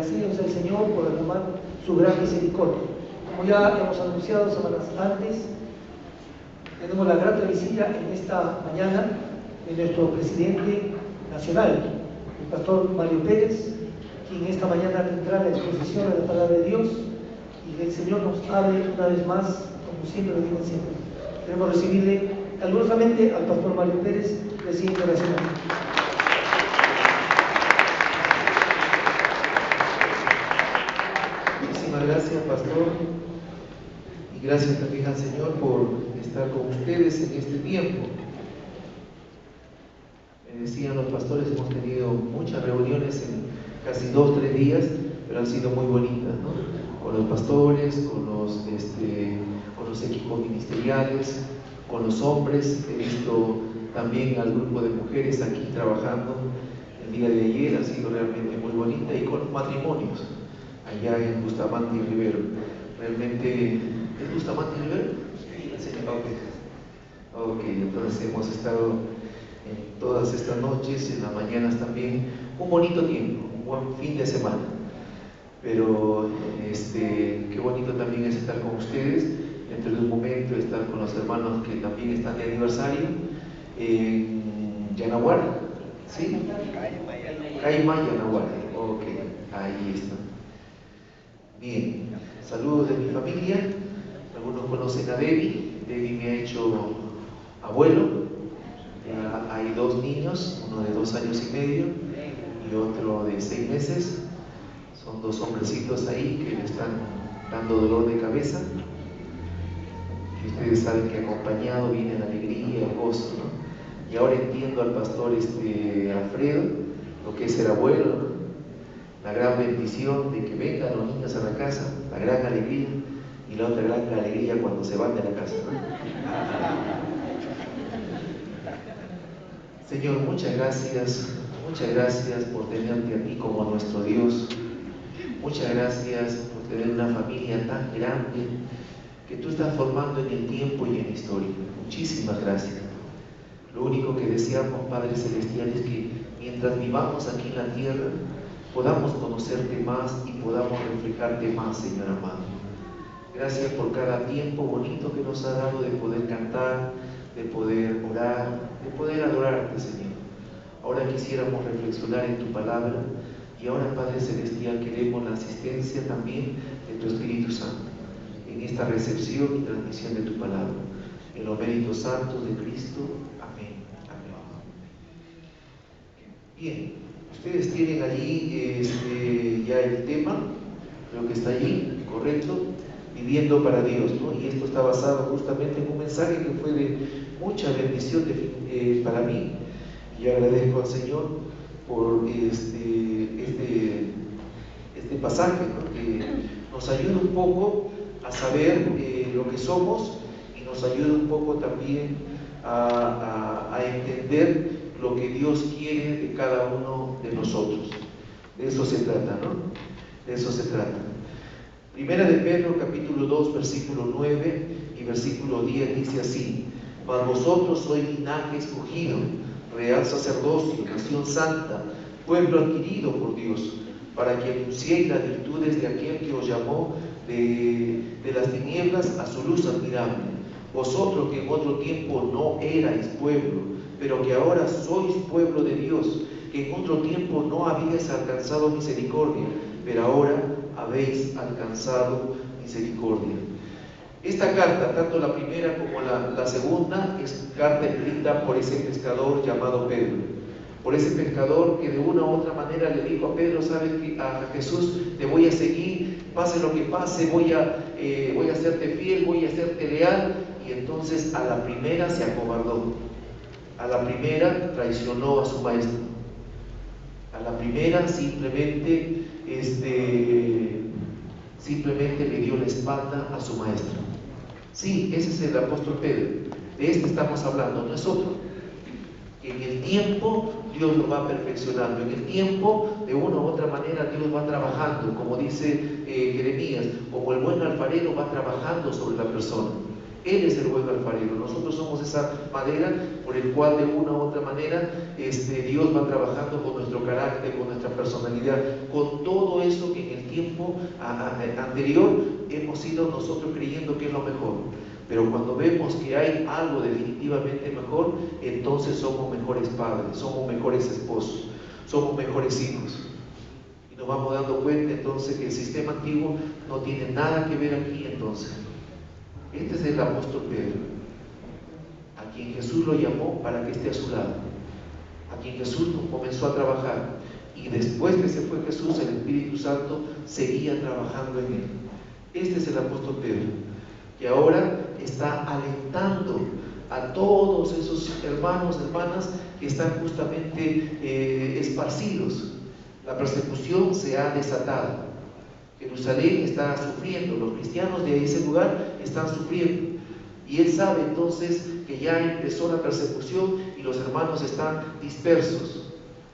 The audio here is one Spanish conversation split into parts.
agradecidos al Señor por derramar su gran misericordia. Como ya hemos anunciado semanas antes, tenemos la grata visita en esta mañana de nuestro presidente nacional, el pastor Mario Pérez, quien esta mañana tendrá la exposición de la palabra de Dios y que el Señor nos hable una vez más, como siempre lo digo siempre. Queremos recibirle calurosamente al pastor Mario Pérez, presidente nacional. Muchísimas gracias, pastor, y gracias también al Señor por estar con ustedes en este tiempo. Me decían los pastores, hemos tenido muchas reuniones en casi 2 o 3 días, pero han sido muy bonitas, ¿no? Con los pastores, con los equipos ministeriales, con los hombres. He visto también al grupo de mujeres aquí trabajando el día de ayer, ha sido realmente muy bonita, y con los matrimonios allá en Bustamante y Rivero. Realmente, ¿es Bustamante y Rivero? Sí. Ok, entonces hemos estado en todas estas noches, en las mañanas también, un bonito tiempo, un buen fin de semana. Pero qué bonito también es estar con ustedes, dentro de un momento estar con los hermanos que también están de aniversario en Yanaguara, ¿sí? Caima, Yanaguara, ok, ahí está. Bien, saludos de mi familia. Algunos conocen a Debbie. Debbie me ha hecho abuelo. Hay 2 niños, uno de 2 años y medio y otro de 6 meses. Son 2 hombrecitos ahí que me están dando dolor de cabeza. Y ustedes saben que acompañado viene la alegría, el gozo, ¿no? Y ahora entiendo al pastor Alfredo, lo que es ser abuelo, ¿no? La gran bendición de que vengan los niños a la casa, la gran alegría, y la otra gran alegría cuando se van de la casa, ¿no? Señor, muchas gracias por tenerte a ti como nuestro Dios. Muchas gracias por tener una familia tan grande que tú estás formando en el tiempo y en la historia. Muchísimas gracias. Lo único que deseamos, Padre Celestial, es que mientras vivamos aquí en la tierra, podamos conocerte más y podamos reflejarte más, Señor amado. Gracias por cada tiempo bonito que nos ha dado de poder cantar, de poder orar, de poder adorarte, Señor. Ahora quisiéramos reflexionar en tu palabra, y ahora, Padre Celestial, queremos la asistencia también de tu Espíritu Santo en esta recepción y transmisión de tu palabra. En los méritos santos de Cristo. Amén. Amén. Bien, ustedes tienen allí ya el tema, creo que está allí, correcto, viviendo para Dios, ¿no? Y esto está basado justamente en un mensaje que fue de mucha bendición para mí. Y agradezco al Señor por este pasaje, ¿no? Que nos ayuda un poco a saber lo que somos, y nos ayuda un poco también a entender lo que Dios quiere de cada uno de nosotros. De eso se trata, ¿no? De eso se trata. Primera de Pedro, capítulo 2, versículo 9 y versículo 10 dice así: mas vosotros sois linaje escogido, real sacerdocio, nación santa, pueblo adquirido por Dios, para que anunciéis las virtudes de aquel que os llamó de las tinieblas a su luz admirable. Vosotros que en otro tiempo no erais pueblo, pero que ahora sois pueblo de Dios, que en otro tiempo no habíais alcanzado misericordia, pero ahora habéis alcanzado misericordia. Esta carta, tanto la primera como la segunda, es carta escrita por ese pescador llamado Pedro. Por ese pescador que de una u otra manera le dijo a Pedro: sabes que a Jesús te voy a seguir, pase lo que pase, voy a hacerte fiel, voy a hacerte leal. Y entonces a la primera se acobardó, a la primera traicionó a su maestro, a la primera simplemente le dio la espalda a su maestro. Sí, ese es el apóstol Pedro, de este estamos hablando, no es otro. Que en el tiempo Dios lo va perfeccionando, en el tiempo de una u otra manera Dios va trabajando, como dice Jeremías, como el buen alfarero va trabajando sobre la persona. Él es el buen alfarero, nosotros somos esa madera por el cual de una u otra manera Dios va trabajando con nuestro carácter, con nuestra personalidad, con todo eso que en el tiempo anterior hemos ido nosotros creyendo que es lo mejor. Pero cuando vemos que hay algo definitivamente mejor, entonces somos mejores padres, somos mejores esposos, somos mejores hijos. Y nos vamos dando cuenta entonces que el sistema antiguo no tiene nada que ver aquí entonces. Este es el apóstol Pedro, a quien Jesús lo llamó para que esté a su lado, a quien Jesús comenzó a trabajar, y después que se fue Jesús, el Espíritu Santo seguía trabajando en él. Este es el apóstol Pedro, que ahora está alentando a todos esos hermanos, hermanas que están justamente esparcidos. La persecución se ha desatado. Jerusalén está sufriendo, los cristianos de ese lugar están sufriendo, y él sabe entonces que ya empezó la persecución y los hermanos están dispersos,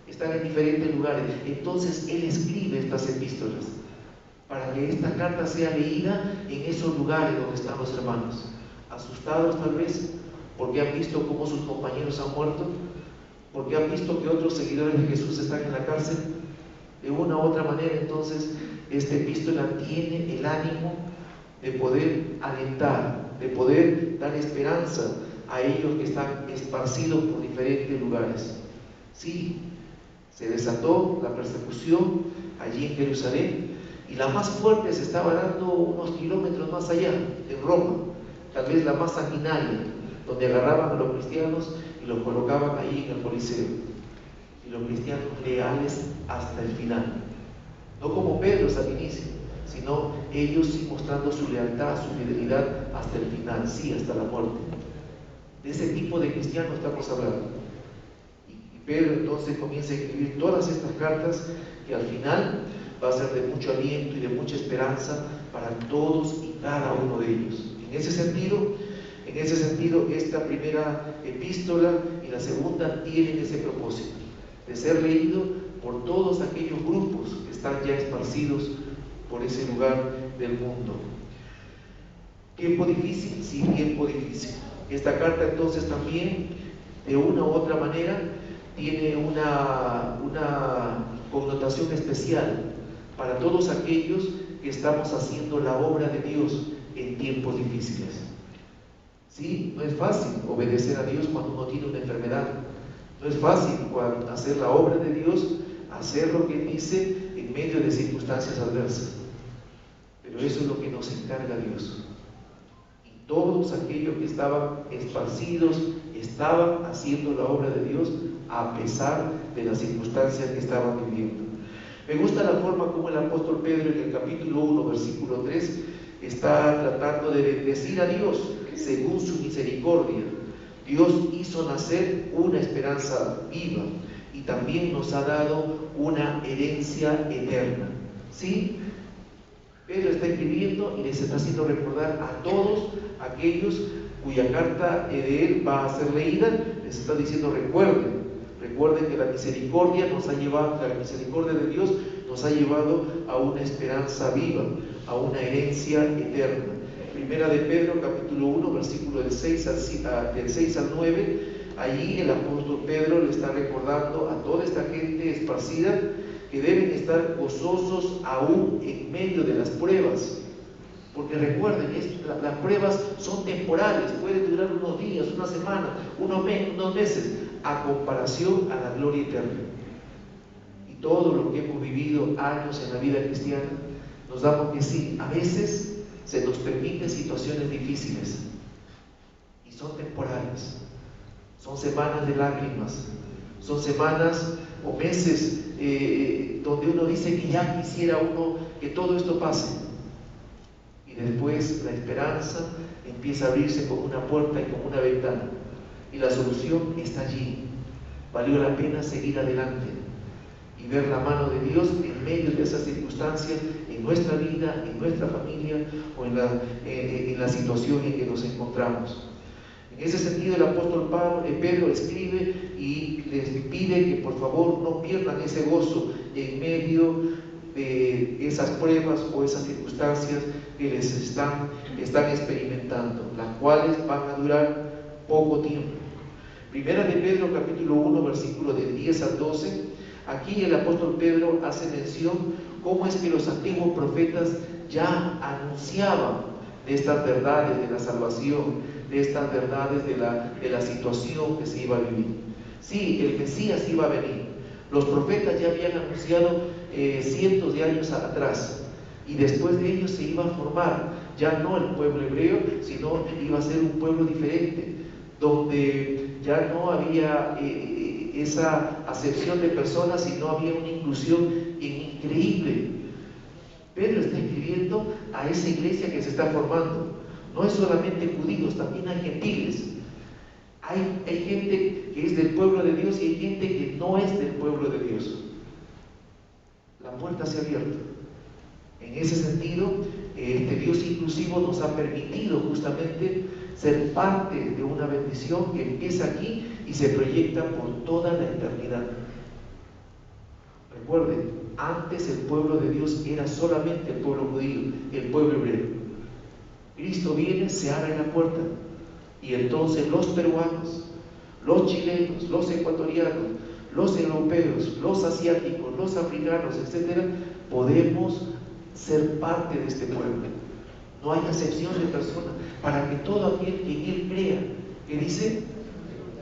están en diferentes lugares. Entonces él escribe estas epístolas para que esta carta sea leída en esos lugares donde están los hermanos, asustados tal vez porque han visto cómo sus compañeros han muerto, porque han visto que otros seguidores de Jesús están en la cárcel. De una u otra manera, entonces, esta epístola tiene el ánimo de poder alentar, de poder dar esperanza a ellos que están esparcidos por diferentes lugares. Sí, se desató la persecución allí en Jerusalén, y la más fuerte se estaba dando unos kilómetros más allá, en Roma, tal vez la más sanguinaria, donde agarraban a los cristianos y los colocaban allí en el Coliseo. Y los cristianos leales hasta el final, no como Pedro al inicio, sino ellos sí mostrando su lealtad, su fidelidad hasta el final, sí, hasta la muerte. De ese tipo de cristianos estamos hablando. Y Pedro entonces comienza a escribir todas estas cartas que al final va a ser de mucho aliento y de mucha esperanza para todos y cada uno de ellos. En ese sentido, esta primera epístola y la segunda tienen ese propósito de ser leído por todos aquellos grupos que están ya esparcidos por ese lugar del mundo. ¿Tiempo difícil? Sí, tiempo difícil. Esta carta entonces también, de una u otra manera, tiene una connotación especial para todos aquellos que estamos haciendo la obra de Dios en tiempos difíciles. Sí, no es fácil obedecer a Dios cuando uno tiene una enfermedad. No es fácil hacer la obra de Dios, hacer lo que Él dice en medio de circunstancias adversas. Pero eso es lo que nos encarga Dios. Y todos aquellos que estaban esparcidos estaban haciendo la obra de Dios a pesar de las circunstancias que estaban viviendo. Me gusta la forma como el apóstol Pedro en el capítulo 1, versículo 3, está tratando de bendecir a Dios según su misericordia. Dios hizo nacer una esperanza viva y también nos ha dado una herencia eterna. ¿Sí? Pedro está escribiendo y les está haciendo recordar a todos aquellos cuya carta de él va a ser leída. Les está diciendo: recuerden que la misericordia la misericordia de Dios nos ha llevado a una esperanza viva, a una herencia eterna. Primera de Pedro, capítulo 1, versículo del 6 al 9, allí el apóstol Pedro le está recordando a toda esta gente esparcida que deben estar gozosos aún en medio de las pruebas. Porque recuerden, las pruebas son temporales, pueden durar unos días, una semana, unos meses, a comparación a la gloria eterna. Y todo lo que hemos vivido años en la vida cristiana, nos damos que sí, a veces se nos permiten situaciones difíciles y son temporales, son semanas de lágrimas, son semanas o meses donde uno dice que ya quisiera uno que todo esto pase, y después la esperanza empieza a abrirse como una puerta y como una ventana, y la solución está allí. Valió la pena seguir adelante y ver la mano de Dios en medio de esas circunstancias, en nuestra vida, en nuestra familia o en la situación en que nos encontramos. En ese sentido, el apóstol Pedro escribe y les pide que por favor no pierdan ese gozo en medio de esas pruebas o esas circunstancias que les están experimentando, las cuales van a durar poco tiempo. Primera de Pedro capítulo 1 versículo del 10 al 12, aquí el apóstol Pedro hace mención cómo es que los antiguos profetas ya anunciaban de estas verdades de la salvación, de estas verdades de la situación que se iba a vivir. Sí, el Mesías iba a venir. Los profetas ya habían anunciado cientos de años atrás, y después de ellos se iba a formar ya no el pueblo hebreo, sino iba a ser un pueblo diferente, donde ya no había esa acepción de personas, sino había una inclusión increíble. Pedro está escribiendo a esa iglesia que se está formando. No es solamente judíos, también hay gentiles. Hay gente que es del pueblo de Dios y hay gente que no es del pueblo de Dios. La puerta se ha abierto. En ese sentido, Dios inclusivo nos ha permitido justamente ser parte de una bendición que empieza aquí y se proyecta por toda la eternidad. Recuerden, antes el pueblo de Dios era solamente el pueblo judío, el pueblo hebreo. Cristo viene, se abre la puerta, y entonces los peruanos, los chilenos, los ecuatorianos, los europeos, los asiáticos, los africanos, etcétera, podemos ser parte de este pueblo. No hay acepción de personas, para que todo aquel que en Él crea, que dice,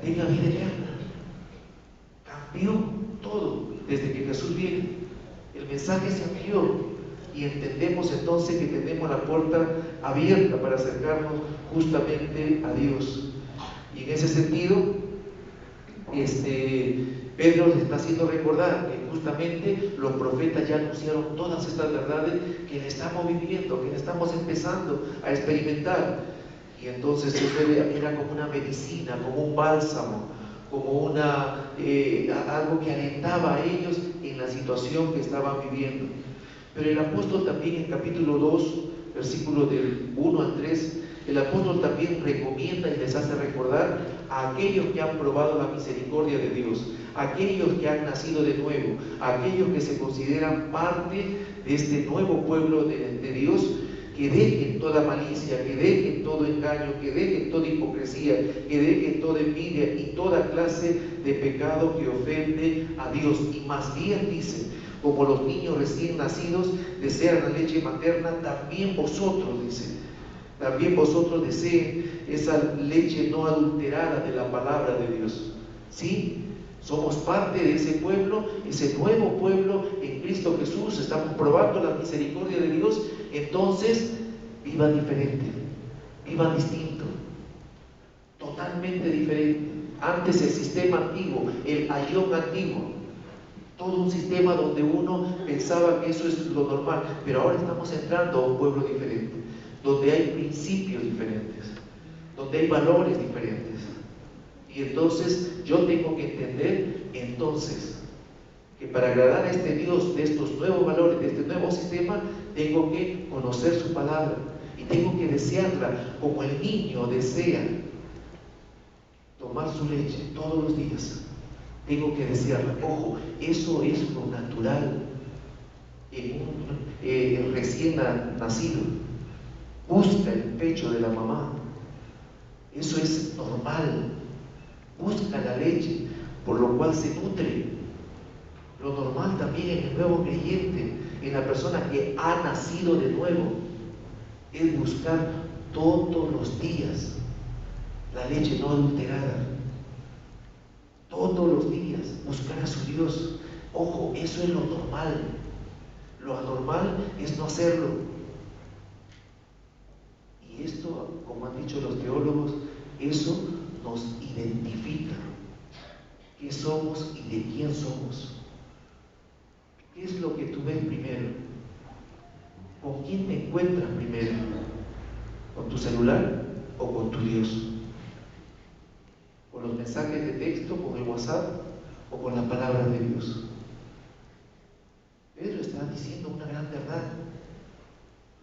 tenga vida eterna. Cambió todo desde que Jesús viene. El mensaje se amplió y entendemos entonces que tenemos la puerta abierta para acercarnos justamente a Dios. Y en ese sentido, Pedro le está haciendo recordar que justamente los profetas ya anunciaron todas estas verdades que le estamos viviendo, que le estamos empezando a experimentar. Y entonces eso era como una medicina, como un bálsamo, como algo que alentaba a ellos en la situación que estaban viviendo. Pero el apóstol también en capítulo 2, versículo del 1 al 3, el apóstol también recomienda y les hace recordar a aquellos que han probado la misericordia de Dios, a aquellos que han nacido de nuevo, a aquellos que se consideran parte de este nuevo pueblo de Dios, que dejen toda malicia, que dejen todo engaño, que dejen toda hipocresía, que dejen toda envidia y toda clase de pecado que ofende a Dios. Y más bien dice, como los niños recién nacidos desean la leche materna, también vosotros, dice, también vosotros deseen esa leche no adulterada de la palabra de Dios. ¿Sí? Somos parte de ese pueblo, ese nuevo pueblo en Cristo Jesús. Estamos probando la misericordia de Dios. Entonces, vivan diferente, vivan distinto, totalmente diferente. Antes el sistema antiguo, el ayón antiguo, todo un sistema donde uno pensaba que eso es lo normal, pero ahora estamos entrando a un pueblo diferente, donde hay principios diferentes, donde hay valores diferentes. Y entonces yo tengo que entender que para agradar a este Dios de estos nuevos valores, de este nuevo sistema, tengo que conocer su palabra y tengo que desearla como el niño desea tomar su leche todos los días. Tengo que desearla. Ojo, eso es lo natural en un recién nacido. Busca el pecho de la mamá. Eso es normal. Busca la leche, por lo cual se nutre. Lo normal también en el nuevo creyente, en la persona que ha nacido de nuevo, es buscar todos los días la leche no adulterada. Todos los días buscar a su Dios. Ojo, eso es lo normal. Lo anormal es no hacerlo. Y esto, como han dicho los teólogos, eso nos identifica. ¿Qué somos y de quién somos? ¿Qué es lo que tú ves primero? ¿Con quién te encuentras primero? ¿Con tu celular o con tu Dios? ¿Con los mensajes de texto, con el WhatsApp o con la palabra de Dios? Pedro está diciendo una gran verdad.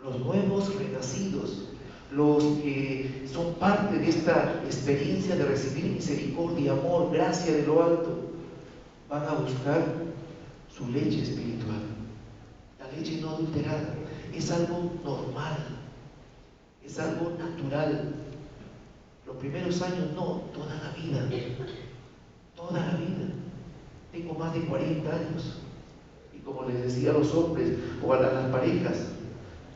Los nuevos renacidos, los que son parte de esta experiencia de recibir misericordia, amor, gracia de lo alto, van a buscar su leche espiritual, adulterada, es algo normal, es algo natural. Los primeros años no, toda la vida, toda la vida. Tengo más de 40 años y como les decía a los hombres o a las parejas,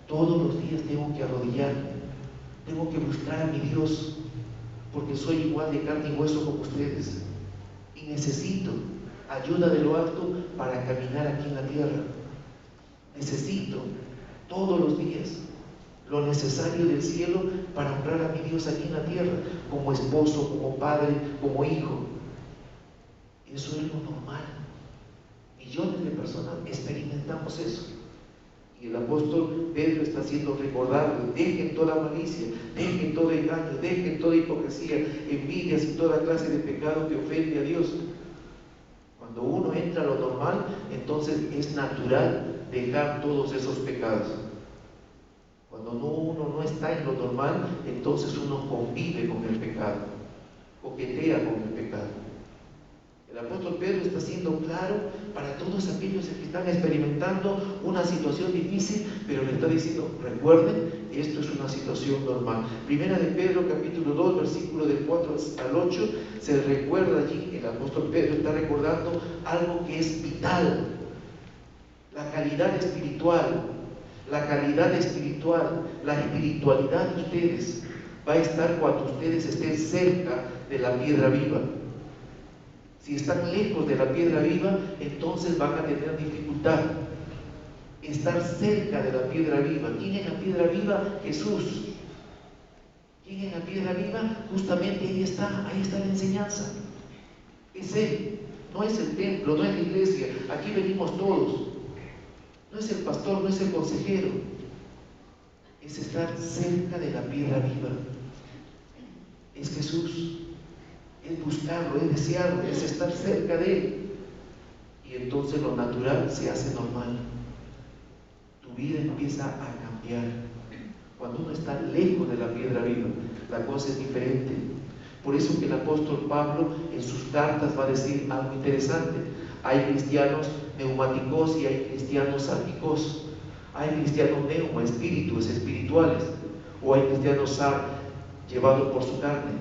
todos los días tengo que arrodillarme, tengo que buscar a mi Dios, porque soy igual de carne y hueso como ustedes y necesito ayuda de lo alto para caminar aquí en la tierra. Necesito todos los días lo necesario del cielo para honrar a mi Dios aquí en la tierra, como esposo, como padre, como hijo. Eso es lo normal. Millones de personas experimentamos eso. Y el apóstol Pedro está haciendo recordarles: dejen toda malicia, dejen todo engaño, dejen toda hipocresía, envidias y toda clase de pecado que ofende a Dios. Cuando uno entra a lo normal, entonces es natural dejar todos esos pecados. Cuando uno no está en lo normal, entonces uno convive con el pecado, coquetea con el pecado. El apóstol Pedro está siendo claro para todos aquellos que están experimentando una situación difícil, pero le está diciendo: recuerden, esto es una situación normal. Primera de Pedro, capítulo 2, versículo del 4 al 8, se recuerda allí, el apóstol Pedro está recordando algo que es vital: la calidad espiritual. La calidad espiritual, la espiritualidad de ustedes va a estar cuando ustedes estén cerca de la piedra viva. Si están lejos de la piedra viva, entonces van a tener dificultad. Estar cerca de la piedra viva. ¿Quién es la piedra viva? Jesús. ¿Quién es la piedra viva? Justamente ahí está la enseñanza. Es Él, no es el templo, no es la iglesia. Aquí venimos todos. No es el pastor, no es el consejero. Es estar cerca de la piedra viva. Es Jesús. Es buscarlo, es desearlo, es estar cerca de Él. Y entonces lo natural se hace normal. Tu vida empieza a cambiar. Cuando uno está lejos de la piedra viva, la cosa es diferente. Por eso que el apóstol Pablo en sus cartas va a decir algo interesante. Hay cristianos neumáticos y hay cristianos sálvicos. Hay cristianos neuma, espíritus espirituales, o hay cristianos sal, llevados por su carne.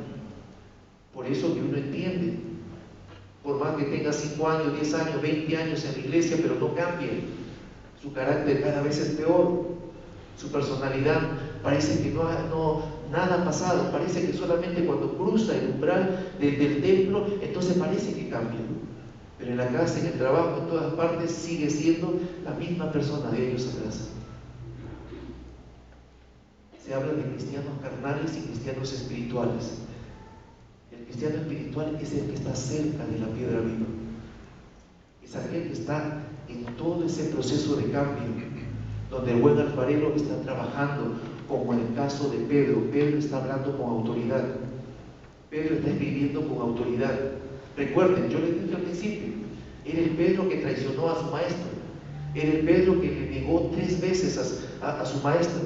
Por eso que uno entiende, por más que tenga 5 años, 10 años, 20 años en la iglesia, pero no cambie, su carácter cada vez es peor, su personalidad parece que nada ha pasado, parece que solamente cuando cruza el umbral del templo, entonces parece que cambia. Pero en la casa, en el trabajo, en todas partes, sigue siendo la misma persona de años atrás. Se habla de cristianos carnales y cristianos espirituales. El cristiano espiritual es el que está cerca de la piedra viva. Es aquel que está en todo ese proceso de cambio, donde el buen alfarero está trabajando, como en el caso de Pedro. Pedro está hablando con autoridad. Pedro está escribiendo con autoridad. Recuerden, yo les dije al principio, era el Pedro que traicionó a su maestro, era el Pedro que le negó 3 veces a su maestro.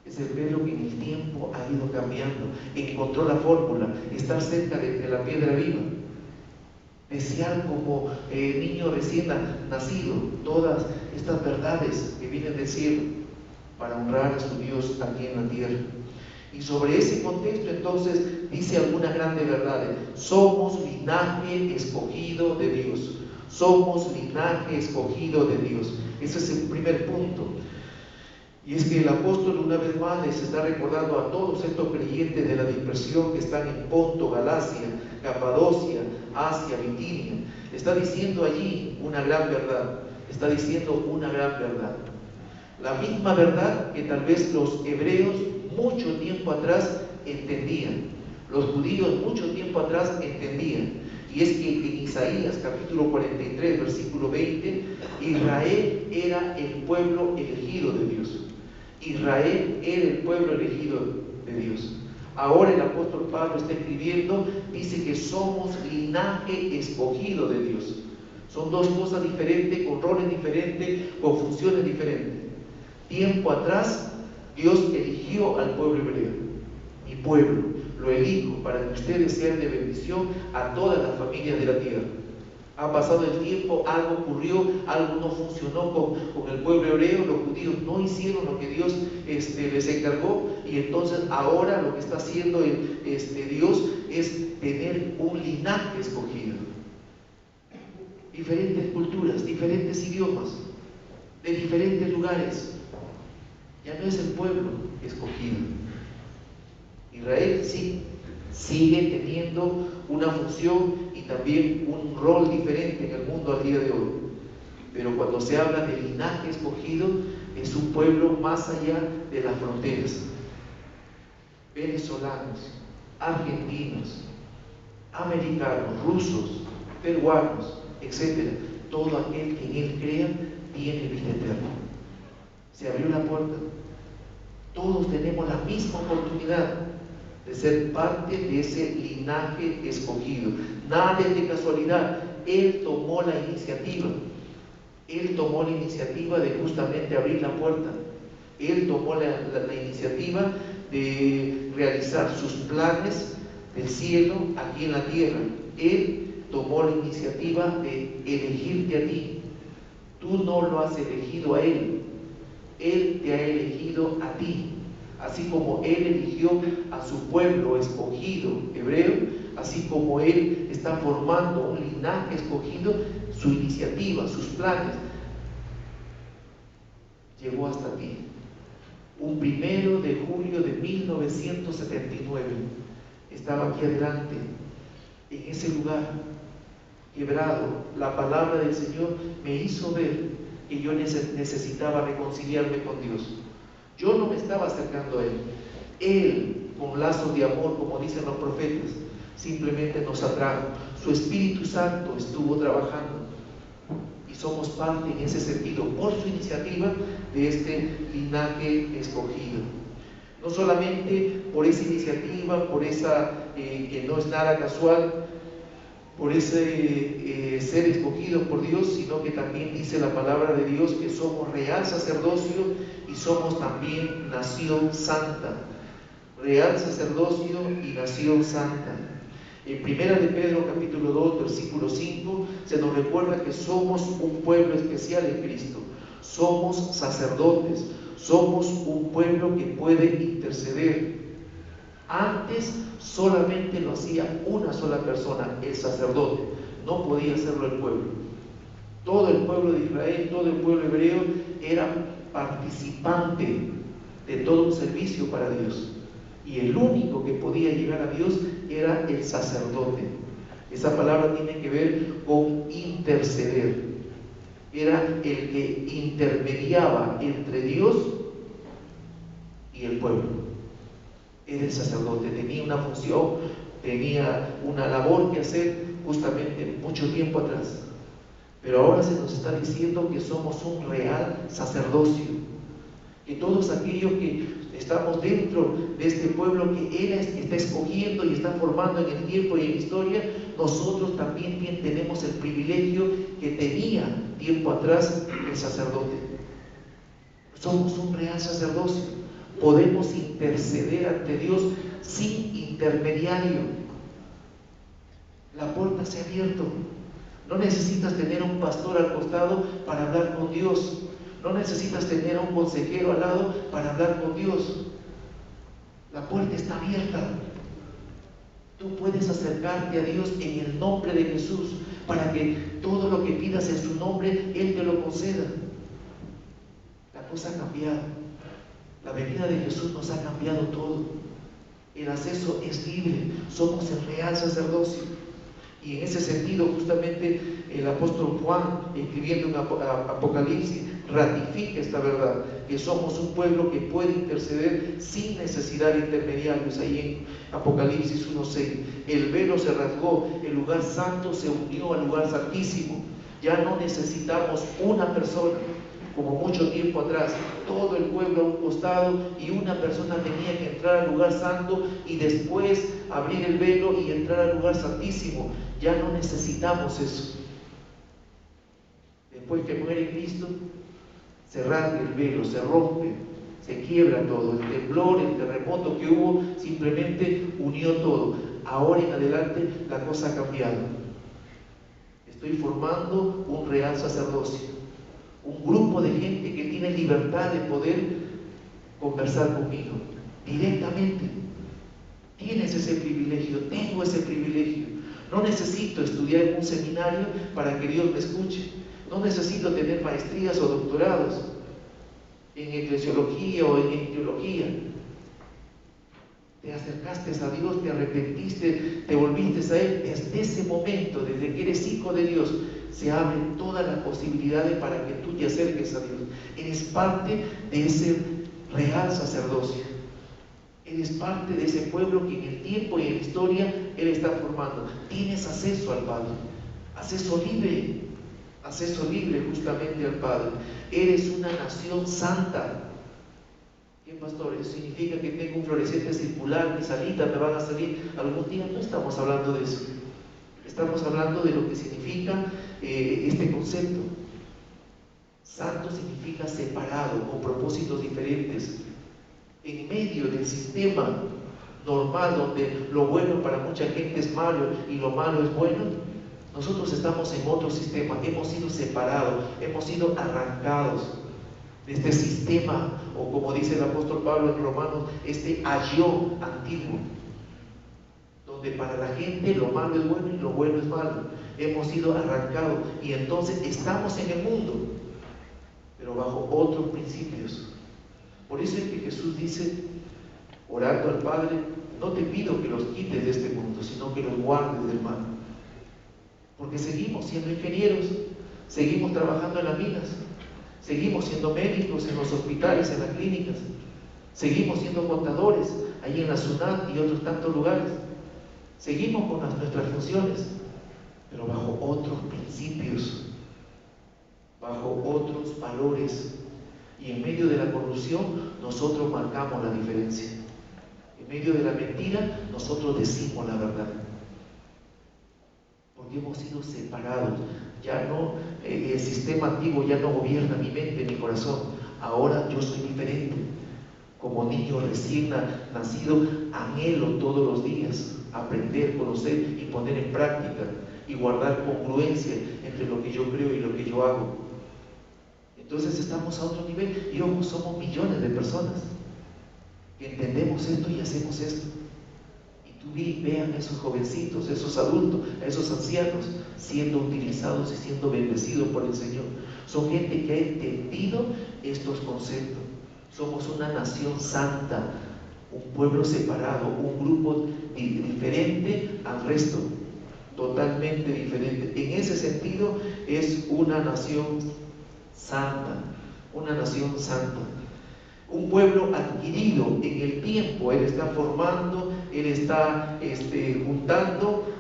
Es el Pedro que en el tiempo ha ido cambiando, encontró la fórmula, estar cerca de la piedra viva, desear como niño recién nacido todas estas verdades que vienen del cielo para honrar a su Dios aquí en la tierra. Y sobre ese contexto entonces dice algunas grandes verdades. Somos linaje escogido de Dios. Somos linaje escogido de Dios. Ese es el primer punto. Y es que el apóstol una vez más les está recordando a todos estos creyentes de la dispersión que están en Ponto, Galacia, Capadocia, Asia, Bitinia. Está diciendo allí una gran verdad. Está diciendo una gran verdad. La misma verdad que tal vez los hebreos mucho tiempo atrás entendían, los judíos mucho tiempo atrás entendían, y es que en Isaías capítulo 43 versículo 20, Israel era el pueblo elegido de Dios. Israel era el pueblo elegido de Dios. Ahora el apóstol Pablo está escribiendo, dice que somos linaje escogido de Dios. Son dos cosas diferentes, con roles diferentes, con funciones diferentes. Tiempo atrás Dios eligió al pueblo hebreo. Mi pueblo, lo elijo para que ustedes sean de bendición a todas las familias de la tierra. Ha pasado el tiempo, algo ocurrió, algo no funcionó con el pueblo hebreo, los judíos no hicieron lo que Dios les encargó, y entonces ahora lo que está haciendo Dios es tener un linaje escogido. Diferentes culturas, diferentes idiomas, de diferentes lugares. Ya no es el pueblo escogido. Israel sí sigue teniendo una función y también un rol diferente en el mundo al día de hoy. Pero cuando se habla de linaje escogido, es un pueblo más allá de las fronteras. Venezolanos, argentinos, americanos, rusos, peruanos, etc. Todo aquel que en Él crea tiene vida eterna. Se abrió la puerta. Todos tenemos la misma oportunidad de ser parte de ese linaje escogido. Nada es de casualidad. Él tomó la iniciativa. Él tomó la iniciativa de justamente abrir la puerta. Él tomó la iniciativa de realizar sus planes del cielo aquí en la tierra. Él tomó la iniciativa de elegirte a ti. Tú no lo has elegido a Él. Él te ha elegido a ti. Así como Él eligió a su pueblo escogido hebreo, así como Él está formando un linaje escogido, su iniciativa, sus planes, llegó hasta ti. Un 1 de julio de 1979, estaba aquí adelante, en ese lugar, quebrado. La palabra del Señor me hizo ver que yo necesitaba reconciliarme con Dios. Yo no me estaba acercando a Él. Él, con lazos de amor, como dicen los profetas, simplemente nos atrajo. Su Espíritu Santo estuvo trabajando y somos parte en ese sentido, por su iniciativa, de este linaje escogido. No solamente por esa iniciativa, por esa que no es nada casual, por ese ser escogido por Dios, sino que también dice la palabra de Dios que somos real sacerdocio y somos también nación santa. Real sacerdocio y nación santa. En 1 de Pedro capítulo 2 versículo 5 se nos recuerda que somos un pueblo especial en Cristo. Somos sacerdotes, somos un pueblo que puede interceder. Antes solamente lo hacía una sola persona, el sacerdote. No podía hacerlo el pueblo. Todo el pueblo de Israel, todo el pueblo hebreo era participante de todo un servicio para Dios. Y el único que podía llegar a Dios era el sacerdote. Esa palabra tiene que ver con interceder. Era el que intermediaba entre Dios y el pueblo. Era el sacerdote, tenía una función, tenía una labor que hacer justamente mucho tiempo atrás. Pero ahora se nos está diciendo que somos un real sacerdocio, que todos aquellos que estamos dentro de este pueblo que Él está escogiendo y está formando en el tiempo y en la historia, nosotros también tenemos el privilegio que tenía tiempo atrás el sacerdote. Somos un real sacerdocio. Podemos interceder ante Dios sin intermediario. La puerta se ha abierto. No necesitas tener un pastor al costado para hablar con Dios. No necesitas tener un consejero al lado para hablar con Dios. La puerta está abierta. Tú puedes acercarte a Dios en el nombre de Jesús para que todo lo que pidas en su nombre, Él te lo conceda. La cosa ha cambiado. La venida de Jesús nos ha cambiado todo. El acceso es libre. Somos el real sacerdocio. Y en ese sentido, justamente, el apóstol Juan, escribiendo en Apocalipsis, ratifica esta verdad, que somos un pueblo que puede interceder sin necesidad de intermediarios. Ahí en Apocalipsis 1:6, el velo se rasgó, el lugar santo se unió al lugar santísimo. Ya no necesitamos una persona, como mucho tiempo atrás, todo el pueblo a un costado y una persona tenía que entrar al lugar santo y después abrir el velo y entrar al lugar santísimo. Ya no necesitamos eso. Después que muere Cristo, se rasga el velo, se rompe, se quiebra todo. El temblor, el terremoto que hubo, simplemente unió todo. Ahora en adelante la cosa ha cambiado. estoy formando un real sacerdocio, un grupo de gente que tiene libertad de poder conversar conmigo directamente. Tienes ese privilegio, tengo ese privilegio. No necesito estudiar en un seminario para que Dios me escuche. No necesito tener maestrías o doctorados en eclesiología o en teología. Te acercaste a Dios, te arrepentiste, te volviste a Él. Desde ese momento, desde que eres hijo de Dios, se abren todas las posibilidades para que tú te acerques a Dios. Eres parte de ese real sacerdocio. Eres parte de ese pueblo que en el tiempo y en la historia Él está formando. Tienes acceso al Padre, acceso libre justamente al Padre. Eres una nación santa. Bien, pastor, ¿eso significa que tengo un fluorescente circular, mis alitas me van a salir algún día? No estamos hablando de eso. Estamos hablando de lo que significa este concepto. Santo significa separado, con propósitos diferentes. En medio del sistema normal, donde lo bueno para mucha gente es malo y lo malo es bueno, nosotros estamos en otro sistema. Hemos sido separados, hemos sido arrancados de este sistema, o como dice el apóstol Pablo en Romanos, este ayón antiguo, donde para la gente lo malo es bueno y lo bueno es malo. Hemos sido arrancados y entonces estamos en el mundo, pero bajo otros principios. Por eso es que Jesús dice, orando al Padre, no te pido que los quites de este mundo, sino que los guardes del mal. Porque seguimos siendo ingenieros, seguimos trabajando en las minas, seguimos siendo médicos en los hospitales, en las clínicas, seguimos siendo contadores ahí en la SUNAT y otros tantos lugares. Seguimos con nuestras funciones, pero bajo otros principios, bajo otros valores. Y en medio de la corrupción, nosotros marcamos la diferencia. En medio de la mentira, nosotros decimos la verdad. Porque hemos sido separados. Ya no, el sistema antiguo ya no gobierna mi mente, mi corazón. Ahora yo soy diferente. Como niño recién nacido, anhelo todos los días aprender, conocer y poner en práctica y guardar congruencia entre lo que yo creo y lo que yo hago. Entonces estamos a otro nivel y ojo, somos millones de personas que entendemos esto y hacemos esto. Y tú vean a esos jovencitos, a esos adultos, a esos ancianos siendo utilizados y siendo bendecidos por el Señor. Son gente que ha entendido estos conceptos. Somos una nación santa, un pueblo separado, un grupo diferente al resto, totalmente diferente. En ese sentido es una nación santa, una nación santa, un pueblo adquirido en el tiempo. Él está formando, Él está juntando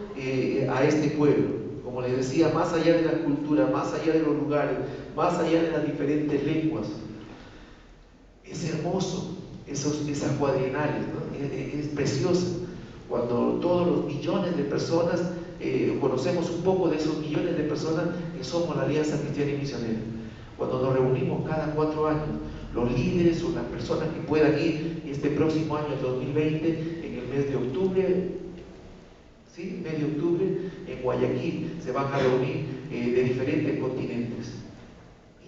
a este pueblo, como les decía, más allá de la cultura, más allá de los lugares, más allá de las diferentes lenguas. Es hermoso esas cuadrinales, ¿no? Es precioso cuando todos los millones de personas conocemos un poco de esos millones de personas que somos la Alianza Cristiana y Misionera. Cuando nos reunimos cada 4 años, los líderes o las personas que puedan ir este próximo año, el 2020, en el mes de octubre, ¿sí? Mes de octubre, en Guayaquil, se van a reunir de diferentes continentes.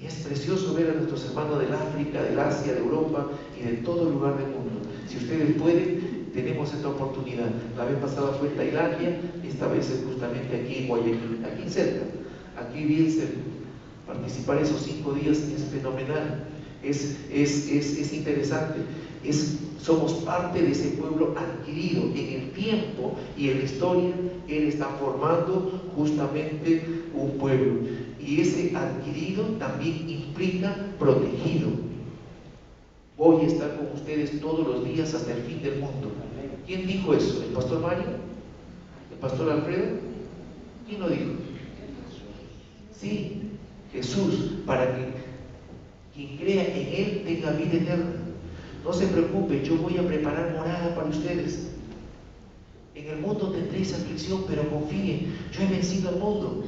Y es precioso ver a nuestros hermanos del África, del Asia, de Europa y de todo lugar del mundo. Si ustedes pueden, tenemos esta oportunidad. La vez pasada fue en Tailandia, esta vez es justamente aquí en Guayaquil, aquí cerca, aquí bien cerca. Participar esos 5 días es fenomenal, es interesante. Somos parte de ese pueblo adquirido en el tiempo y en la historia. Él está formando justamente un pueblo, y ese adquirido también implica protegido. Voy a estar con ustedes todos los días hasta el fin del mundo. ¿Quién dijo eso? ¿El pastor Mario? ¿El pastor Alfredo? ¿Quién lo dijo? Sí, Jesús, para que quien crea en Él tenga vida eterna. No se preocupe, yo voy a preparar morada para ustedes. En el mundo tendréis aflicción, pero confíen, yo he vencido al mundo.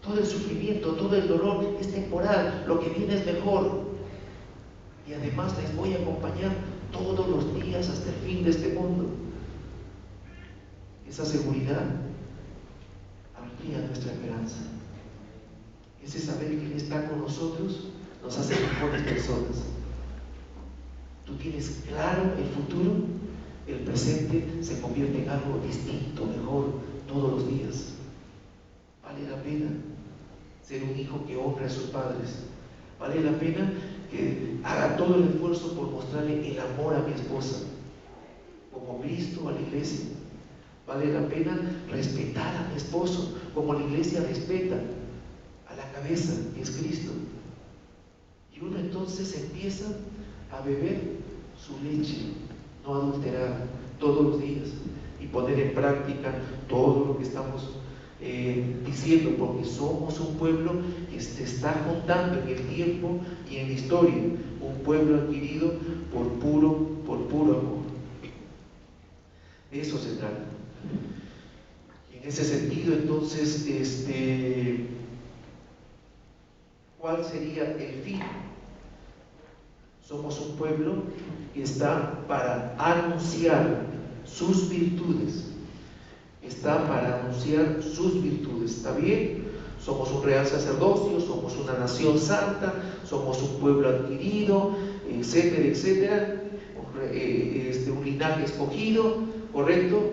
Todo el sufrimiento, todo el dolor es temporal, lo que viene es mejor. Y además les voy a acompañar todos los días hasta el fin de este mundo. Esa seguridad amplía nuestra esperanza. Ese saber que Él está con nosotros nos hace mejores personas. Tú tienes claro el futuro, el presente se convierte en algo distinto, mejor, todos los días. Vale la pena ser un hijo que honre a sus padres. Vale la pena que haga todo el esfuerzo por mostrarle el amor a mi esposa, como Cristo a la iglesia. Vale la pena respetar a mi esposo, como la iglesia respeta a la cabeza, que es Cristo. Y uno entonces empieza a beber su leche, no adulterada, todos los días, y poner en práctica todo lo que estamos diciendo, porque somos un pueblo que se está juntando en el tiempo y en la historia, un pueblo adquirido por puro amor. De eso se trata. Y en ese sentido, entonces, ¿cuál sería el fin? Somos un pueblo que está para anunciar sus virtudes. Está para anunciar sus virtudes. ¿Está bien? Somos un real sacerdocio, somos una nación santa, somos un pueblo adquirido, etcétera, etcétera. Un linaje escogido, ¿correcto?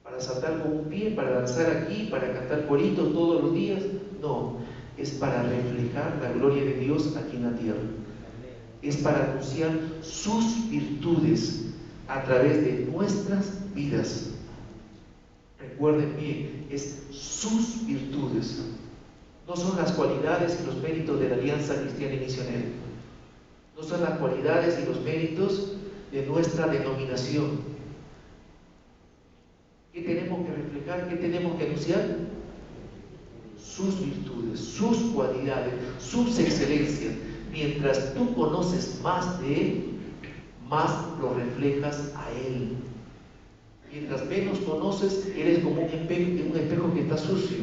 Para saltar con un pie, para danzar aquí, para cantar coritos todos los días. No, es para reflejar la gloria de Dios aquí en la tierra. Es para anunciar sus virtudes a través de nuestras vidas. Recuerden bien, es sus virtudes. No son las cualidades y los méritos de la Alianza Cristiana y Misionera. No son las cualidades y los méritos de nuestra denominación. ¿Qué tenemos que reflejar? ¿Qué tenemos que anunciar? Sus virtudes, sus cualidades, sus excelencias. Mientras tú conoces más de Él, más lo reflejas a Él. Mientras menos conoces, eres como un espejo que está sucio,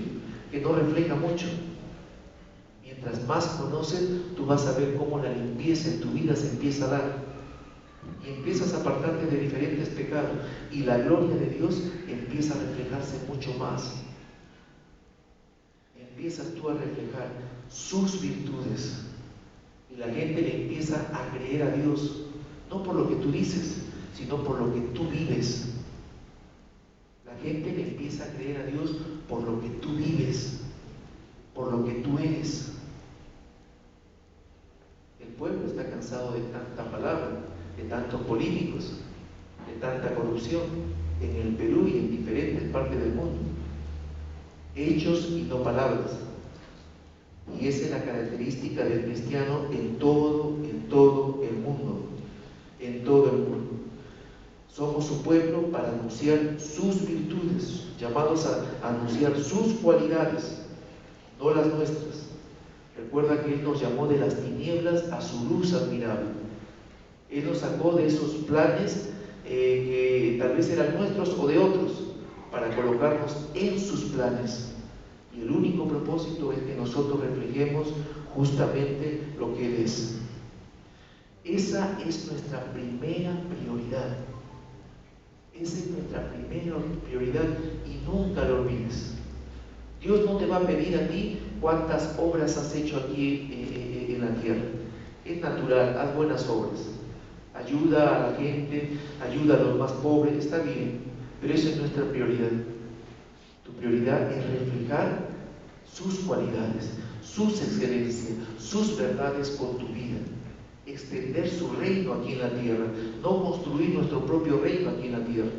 que no refleja mucho. Mientras más conoces, tú vas a ver cómo la limpieza en tu vida se empieza a dar. Y empiezas a apartarte de diferentes pecados. Y la gloria de Dios empieza a reflejarse mucho más. Empiezas tú a reflejar sus virtudes. Y la gente le empieza a creer a Dios, no por lo que tú dices, sino por lo que tú vives. La gente le empieza a creer a Dios por lo que tú vives, por lo que tú eres. El pueblo está cansado de tanta palabra, de tantos políticos, de tanta corrupción en el Perú y en diferentes partes del mundo. Hechos y no palabras. Y esa es la característica del cristiano en todo el mundo. En todo el mundo. Somos un pueblo para anunciar sus virtudes, llamados a anunciar sus cualidades, no las nuestras. Recuerda que Él nos llamó de las tinieblas a su luz admirable. Él nos sacó de esos planes que tal vez eran nuestros o de otros, para colocarnos en sus planes. Y el único propósito es que nosotros reflejemos justamente lo que Él es. Esa es nuestra primera prioridad. Esa es nuestra primera prioridad y nunca lo olvides. Dios no te va a pedir a ti cuántas obras has hecho aquí en la tierra. Es natural, haz buenas obras. Ayuda a la gente, ayuda a los más pobres, está bien, pero esa es nuestra prioridad. Tu prioridad es reflejar sus cualidades, sus excelencias, sus verdades con tu vida. Extender su reino aquí en la tierra, no construir nuestro propio reino aquí en la tierra.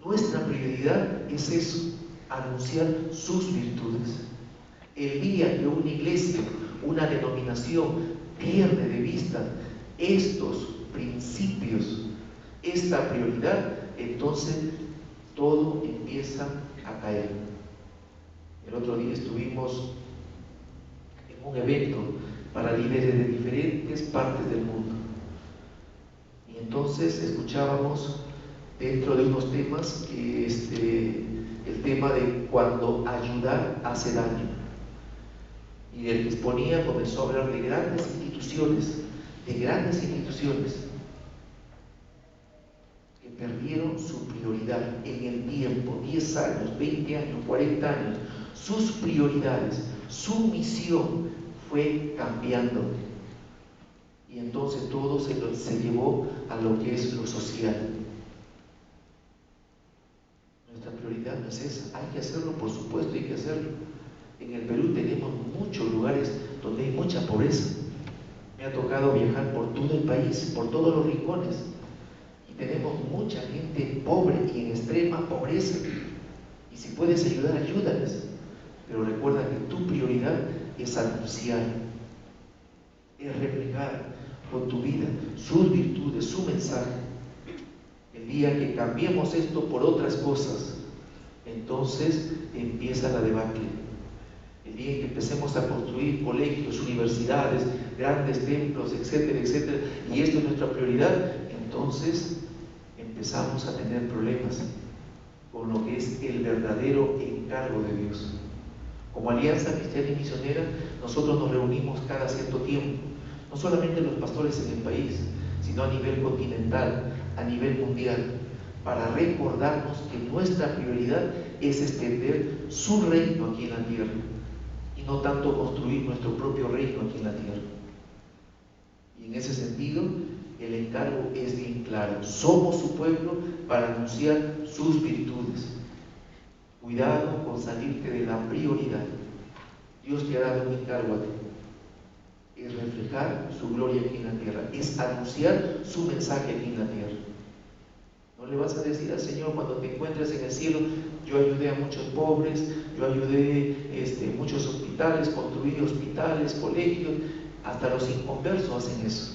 Nuestra prioridad es eso, anunciar sus virtudes. El día que una iglesia, una denominación pierde de vista estos principios, esta prioridad, entonces todo empieza a caer. El otro día estuvimos en un evento para líderes de diferentes partes del mundo. Y entonces escuchábamos dentro de unos temas que el tema de cuando ayudar hace daño. Y el que exponía comenzó a hablar de grandes instituciones que perdieron su prioridad en el tiempo, 10 años, 20 años, 40 años. sus prioridades, su misión fue cambiando. Y entonces todo se llevó a lo que es lo social. Nuestra prioridad no es esa. Hay que hacerlo, por supuesto, hay que hacerlo. En el Perú tenemos muchos lugares donde hay mucha pobreza. Me ha tocado viajar por todo el país, por todos los rincones. Y tenemos mucha gente pobre y en extrema pobreza. Y si puedes ayudar, ayúdales. Pero recuerda que tu prioridad es anunciar, es reflejar con tu vida sus virtudes, su mensaje. El día que cambiemos esto por otras cosas, entonces empieza la debacle. El día en que empecemos a construir colegios, universidades, grandes templos, etcétera, etcétera, y esto es nuestra prioridad, entonces empezamos a tener problemas con lo que es el verdadero encargo de Dios. Como Alianza Cristiana y Misionera, nosotros nos reunimos cada cierto tiempo, no solamente los pastores en el país, sino a nivel continental, a nivel mundial, para recordarnos que nuestra prioridad es extender su reino aquí en la tierra y no tanto construir nuestro propio reino aquí en la tierra. Y en ese sentido, el encargo es bien claro. Somos su pueblo para anunciar sus virtudes. Cuidado con salirte de la prioridad. Dios te ha dado un encargo a ti. Es reflejar su gloria aquí en la tierra, es anunciar su mensaje aquí en la tierra. No le vas a decir al Señor cuando te encuentres en el cielo: yo ayudé a muchos pobres, yo ayudé muchos hospitales, construí hospitales, colegios. Hasta los inconversos hacen eso.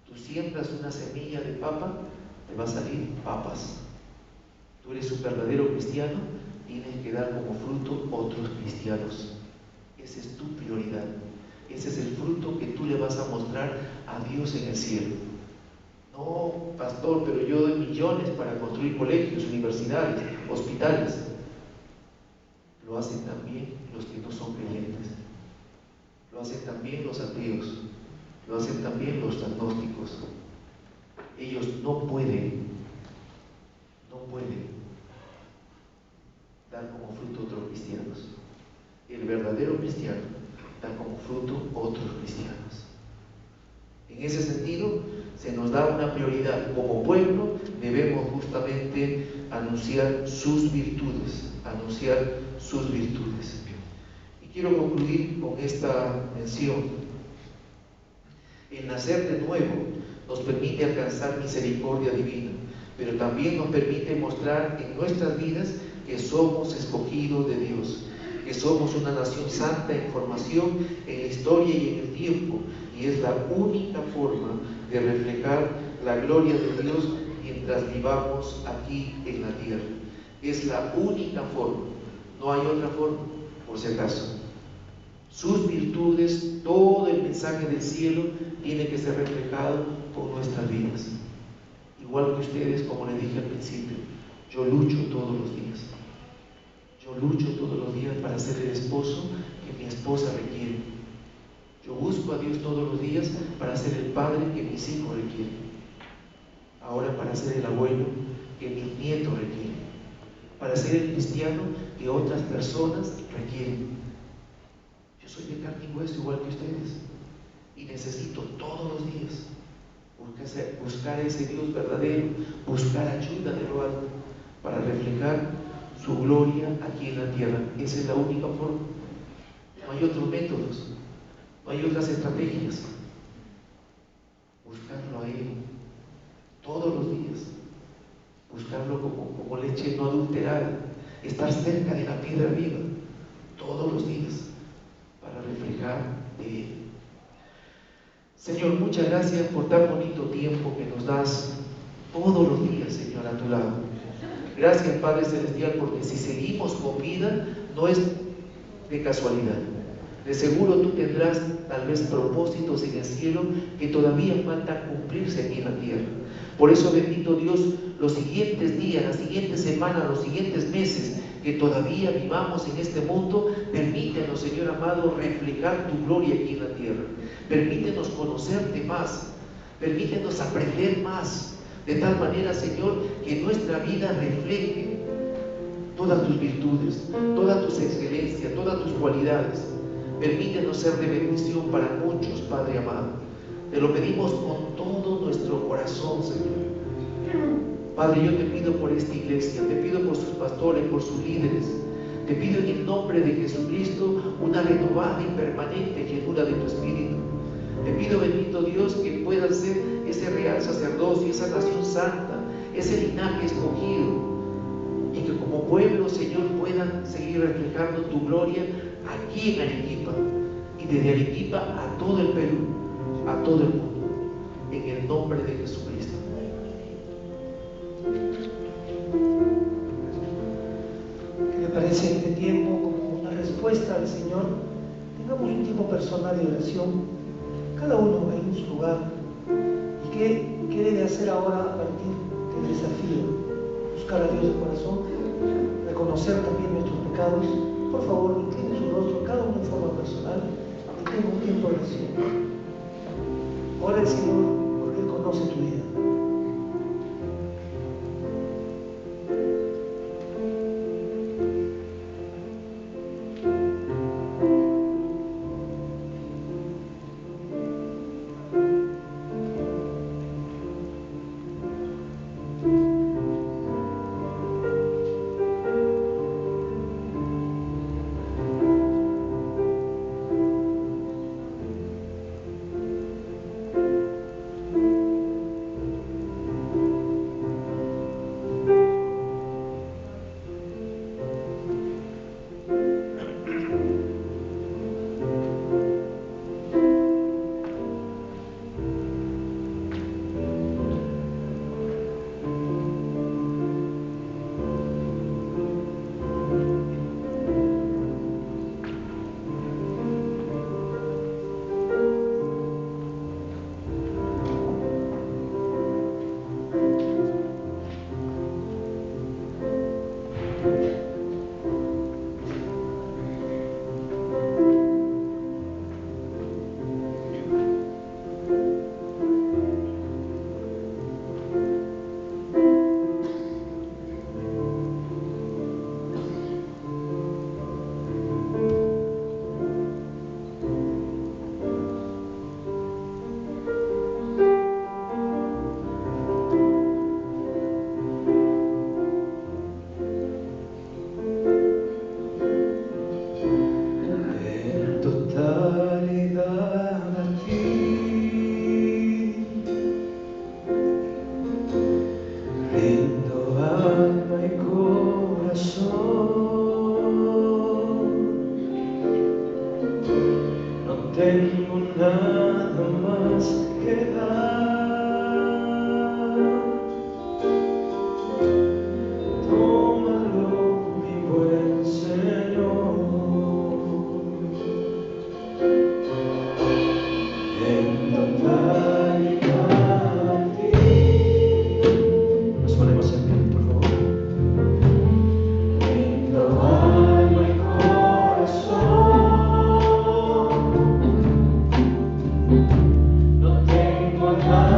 Tú siembras una semilla de papa, te va a salir papas. Tú eres un verdadero cristiano, tienes que dar como fruto otros cristianos. Esa es tu prioridad. Ese es el fruto que tú le vas a mostrar a Dios en el cielo. No, pastor, pero yo doy millones para construir colegios, universidades, hospitales. Lo hacen también los que no son creyentes. Lo hacen también los ateos. Lo hacen también los agnósticos. Ellos no pueden dar como fruto otros cristianos. El verdadero cristiano da como fruto otros cristianos. En ese sentido, se nos da una prioridad. Como pueblo debemos justamente anunciar sus virtudes, Y quiero concluir con esta mención. El nacer de nuevo nos permite alcanzar misericordia divina, pero también nos permite mostrar en nuestras vidas que somos escogidos de Dios, que somos una nación santa en formación en la historia y en el tiempo, y es la única forma de reflejar la gloria de Dios mientras vivamos aquí en la tierra. Es la única forma, no hay otra forma, por si acaso. Sus virtudes, todo el mensaje del cielo tiene que ser reflejado con nuestras vidas. Igual que ustedes, como les dije al principio, yo lucho todos los días. Yo lucho todos los días para ser el esposo que mi esposa requiere. Yo busco a Dios todos los días para ser el padre que mis hijos requieren. Ahora para ser el abuelo que mis nietos requieren. Para ser el cristiano que otras personas requieren. Yo soy de carne y hueso igual que ustedes. Y necesito todos los días buscar a ese Dios verdadero, buscar ayuda de lo alto para reflejar su gloria aquí en la tierra. Esa es la única forma. No hay otros métodos, no hay otras estrategias. Buscarlo a Él todos los días, buscarlo como leche no adulterada, estar cerca de la piedra viva todos los días para reflejar de Él. Señor, muchas gracias por tan bonito tiempo que nos das todos los días, Señor, a tu lado. Gracias, Padre Celestial, porque si seguimos con vida, no es de casualidad. De seguro tú tendrás tal vez propósitos en el cielo que todavía faltan cumplirse aquí en la tierra. Por eso, bendito Dios, los siguientes días, las siguientes semanas, los siguientes meses que todavía vivamos en este mundo, permítenos, Señor amado, reflejar tu gloria aquí en la tierra. Permítenos conocerte más, permítenos aprender más, de tal manera, Señor, que nuestra vida refleje todas tus virtudes, todas tus excelencias, todas tus cualidades. Permítenos ser de bendición para muchos, Padre amado. Te lo pedimos con todo nuestro corazón, Señor. Padre, yo te pido por esta iglesia, te pido por sus pastores, por sus líderes. Te pido en el nombre de Jesucristo una renovada y permanente llenura de tu Espíritu. Te pido, bendito Dios, que puedan ser ese real sacerdocio, esa nación santa, ese linaje escogido, y que como pueblo, Señor, puedan seguir reflejando tu gloria aquí en Arequipa, y desde Arequipa a todo el Perú, a todo el mundo, en el nombre de Jesucristo. ¿Qué le parece este tiempo como una respuesta al Señor? Tengamos un tiempo personal de oración, cada uno en su lugar. ¿Y qué debe hacer ahora a partir del desafío? Buscar a Dios de corazón, reconocer también nuestros pecados. Por favor, incline su rostro, cada uno en forma personal, y tenga un tiempo de oración. Ora al Señor, porque Él conoce tu vida. tengo nada más que dar. Tómalo, mi buen Señor, en totalidad a ti. Nos ponemos en pie, por favor. Brindo alma y corazón. No tengo nada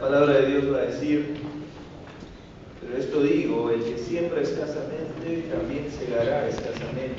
palabra de Dios va a decir: pero esto digo, el que siembra escasamente, también segará escasamente.